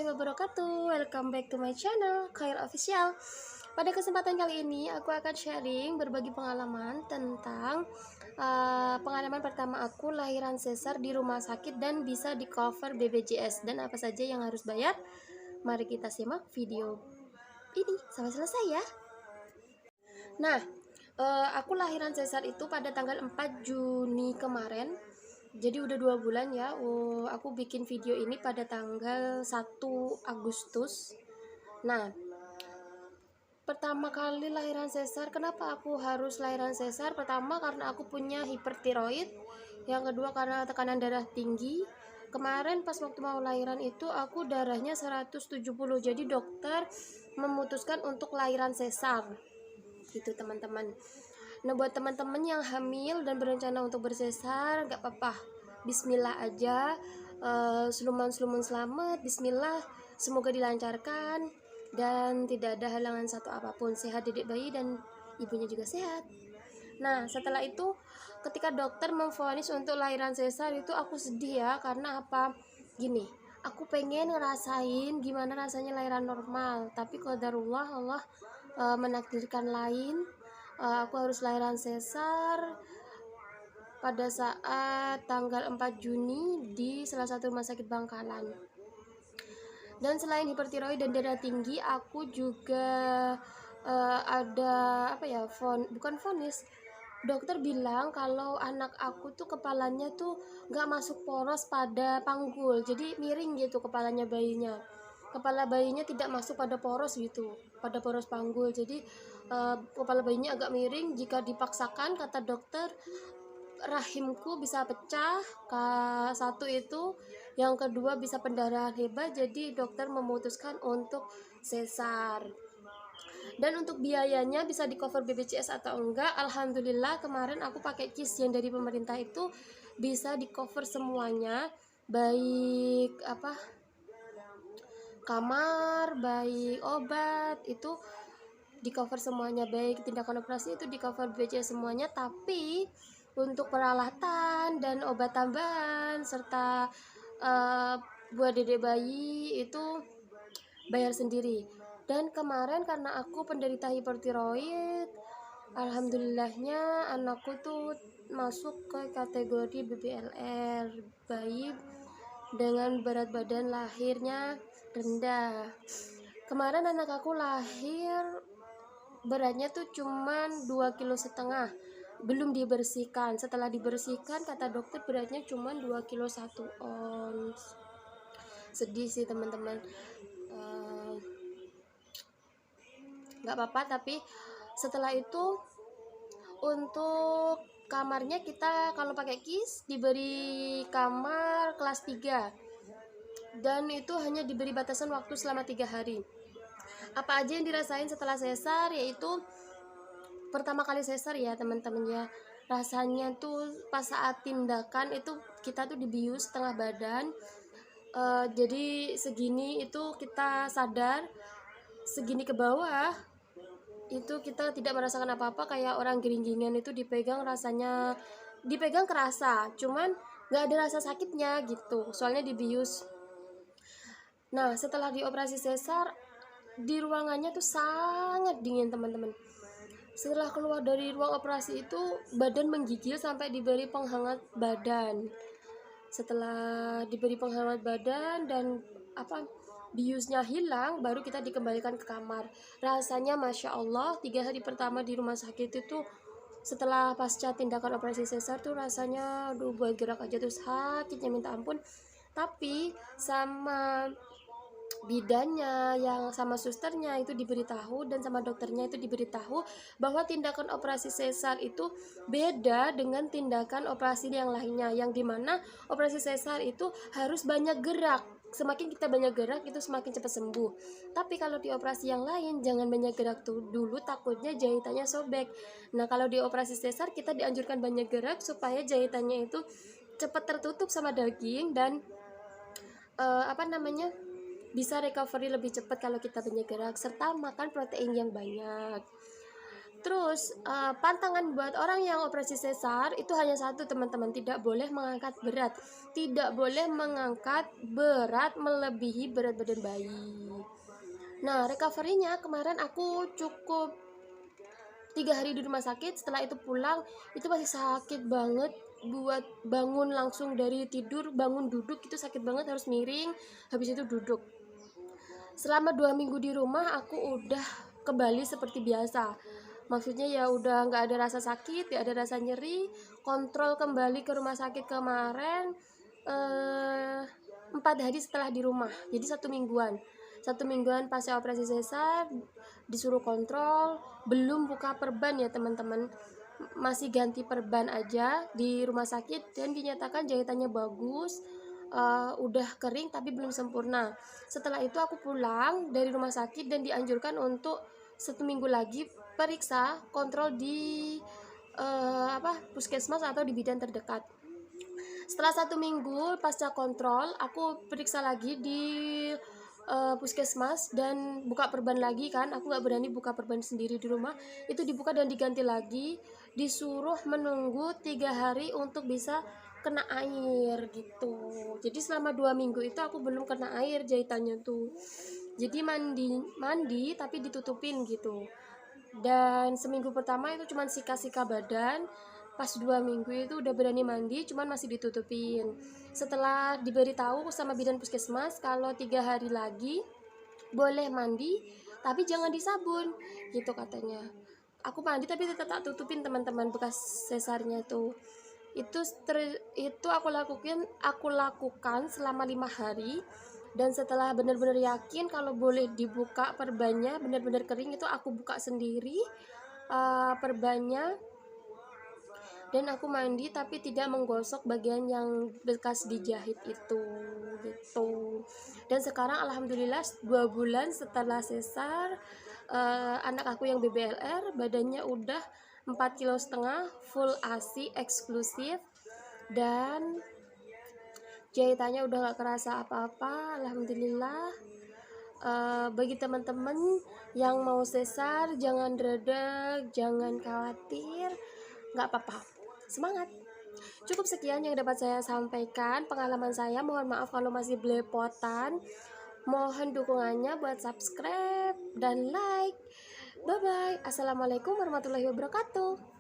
wabarakatuh. Welcome back to my channel, Khair Official. Pada kesempatan kali ini, aku akan sharing berbagi pengalaman tentang pengalaman pertama aku lahiran sesar di rumah sakit dan bisa di cover BPJS, dan apa saja yang harus bayar. Mari kita simak video ini sampai selesai ya. Nah, aku lahiran sesar itu pada tanggal 4 Juni kemarin. Jadi udah 2 bulan ya. Aku bikin video ini pada tanggal 1 Agustus. Nah, pertama kali lahiran sesar, kenapa aku harus lahiran sesar? Pertama karena aku punya hipertiroid. Yang kedua karena tekanan darah tinggi. Kemarin pas waktu mau lahiran itu aku darahnya 170. Jadi dokter memutuskan untuk lahiran sesar. Gitu teman-teman. Nah, buat teman-teman yang hamil dan berencana untuk bersesar, gak apa-apa, bismillah aja. Seluman-seluman selamat, bismillah, semoga dilancarkan dan tidak ada halangan satu apapun. Sehat dedek bayi dan ibunya juga sehat. Nah, setelah itu ketika dokter memvonis untuk lahiran sesar itu aku sedih ya, karena apa? Gini, aku pengen ngerasain gimana rasanya lahiran normal, tapi qadarullah Allah menakdirkan lain. Aku harus lahiran sesar pada saat tanggal 4 Juni di salah satu rumah sakit Bangkalan. Dan selain hipertiroid dan darah tinggi, aku juga ada bukan vonis. Dokter bilang kalau anak aku tuh kepalanya tuh nggak masuk poros pada panggul, jadi miring gitu kepalanya bayinya. Kepala bayinya tidak masuk pada poros gitu, pada poros panggul. Jadi kepala bayinya agak miring. Jika dipaksakan, kata dokter, rahimku bisa pecah. Satu itu, yang kedua bisa pendarahan hebat. Jadi dokter memutuskan untuk sesar. Dan untuk biayanya bisa di cover BPJS atau enggak, alhamdulillah kemarin aku pakai KIS yang dari pemerintah itu bisa di cover semuanya, baik kamar, baik obat, itu di cover semuanya, baik tindakan operasi itu di cover BPJS semuanya. Tapi untuk peralatan dan obat tambahan serta buat dedek bayi itu bayar sendiri. Dan kemarin karena aku penderita hipertiroid, alhamdulillahnya anakku tuh masuk ke kategori BBLR, bayi dengan berat badan lahirnya rendah. Kemarin anak aku lahir beratnya tuh cuman 2,5 kg, belum dibersihkan. Setelah dibersihkan, kata dokter beratnya cuman 2,1 kg. Sedih sih teman-teman. Nggak apa-apa, tapi setelah itu untuk kamarnya kita kalau pakai KIS diberi kamar kelas 3, dan itu hanya diberi batasan waktu selama 3 hari. Apa aja yang dirasain setelah sesar, yaitu pertama kali sesar ya teman-teman ya, rasanya tuh pas saat tindakan itu kita tuh dibius setengah badan. Jadi segini itu kita sadar, segini ke bawah itu kita tidak merasakan apa-apa, kayak orang geringgingan itu dipegang, rasanya dipegang kerasa, cuman nggak ada rasa sakitnya gitu, soalnya dibius. Nah, setelah dioperasi sesar, di ruangannya tuh sangat dingin teman-teman. Setelah keluar dari ruang operasi itu badan menggigil sampai diberi penghangat badan. Setelah diberi penghangat badan dan biusnya hilang, baru kita dikembalikan ke kamar. Rasanya masya Allah, 3 hari pertama di rumah sakit itu setelah pasca tindakan operasi sesar tuh rasanya buat gerak aja tuh sakitnya minta ampun. Tapi sama bidannya, yang sama susternya itu diberitahu, dan sama dokternya itu diberitahu bahwa tindakan operasi sesar itu beda dengan tindakan operasi yang lainnya, yang dimana operasi sesar itu harus banyak gerak. Semakin kita banyak gerak itu semakin cepat sembuh. Tapi kalau di operasi yang lain jangan banyak gerak tuh dulu, takutnya jahitannya sobek. Nah, kalau di operasi sesar kita dianjurkan banyak gerak supaya jahitannya itu cepat tertutup sama daging, dan bisa recovery lebih cepat kalau kita banyak gerak serta makan protein yang banyak. Terus pantangan buat orang yang operasi sesar itu hanya satu, teman-teman, tidak boleh mengangkat berat, tidak boleh mengangkat berat melebihi berat badan bayi. Nah, recovery-nya kemarin aku cukup 3 hari di rumah sakit. Setelah itu pulang, itu masih sakit banget. Buat bangun langsung dari tidur, bangun duduk itu sakit banget, harus miring, habis itu duduk. Selama 2 minggu di rumah aku udah kembali seperti biasa. Maksudnya ya udah nggak ada rasa sakit, nggak ada rasa nyeri. Kontrol kembali ke rumah sakit kemarin 4 hari setelah di rumah. Jadi 1 mingguan pasca operasi sesar disuruh kontrol. Belum buka perban ya teman-teman, masih ganti perban aja di rumah sakit, dan dinyatakan jahitannya bagus. Udah kering tapi belum sempurna. Setelah itu aku pulang dari rumah sakit dan dianjurkan untuk 1 minggu lagi periksa kontrol di puskesmas atau di bidan terdekat. Setelah 1 minggu pasca kontrol, aku periksa lagi di puskesmas dan buka perban lagi kan. Aku nggak berani buka perban sendiri di rumah, itu dibuka dan diganti lagi. Disuruh menunggu 3 hari untuk bisa kena air gitu. Jadi selama 2 minggu itu aku belum kena air jahitannya tuh. Jadi mandi tapi ditutupin gitu. Dan seminggu pertama itu cuman sika-sika badan. Pas 2 minggu itu udah berani mandi, cuman masih ditutupin. Setelah diberitahu sama bidan puskesmas kalau 3 hari lagi boleh mandi, tapi jangan disabun, gitu katanya. Aku mandi tapi tetap tak tutupin, teman-teman, bekas sesarnya tuh. Itu aku lakukan selama 5 hari. Dan setelah benar-benar yakin kalau boleh dibuka perbannya, benar-benar kering, itu aku buka sendiri perbannya, dan aku mandi tapi tidak menggosok bagian yang bekas dijahit itu gitu. Dan sekarang alhamdulillah 2 bulan setelah sesar, anak aku yang BBLR badannya udah 4,5 kg, full ASI eksklusif, dan jahitannya udah gak kerasa apa-apa, alhamdulillah. Bagi teman-teman yang mau sesar, jangan dredeg, jangan khawatir, nggak apa-apa, semangat. Cukup sekian yang dapat saya sampaikan pengalaman saya. Mohon maaf kalau masih belepotan. Mohon dukungannya buat subscribe dan like. Bye bye. Assalamualaikum warahmatullahi wabarakatuh.